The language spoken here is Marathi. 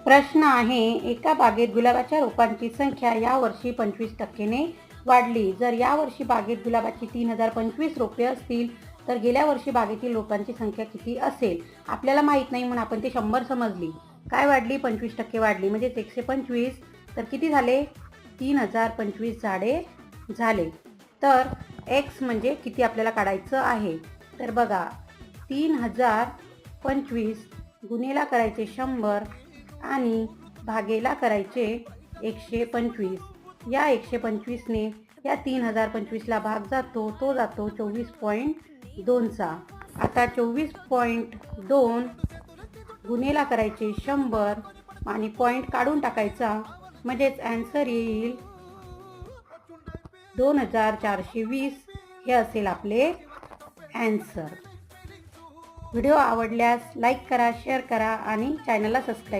प्रश्न आहे, एका बागेत गुलाबाच्या रोपांची संख्या यावर्षी 25%ने वाढली. जर यावर्षी बागेत गुलाबाची 3025 रोपे असतील तर गेल्या वर्षी बागेतील रोपांची संख्या किती असेल? आपल्याला माहीत नाही म्हणून आपण ते 100 समजली. काय वाढली? 25% वाढली. म्हणजेच 125 तर किती झाले? 3025 झाडे झाले. तर x म्हणजे किती आपल्याला काढायचं आहे? तर बघा, 3025 गुणेला करायचे 100 आणि भागेला करायचे 125. या 125ने या 3025ला भाग जातो, तो जातो 24.2चा. आता 24.2 गुणेला करायचे 100 आणि पॉईंट काढून टाकायचा, म्हणजेच ॲन्सर येईल 2420. हे असेल आपले ॲन्सर. व्हिडिओ आवडल्यास लाईक करा, शेअर करा आणि चॅनलला सबस्क्राईब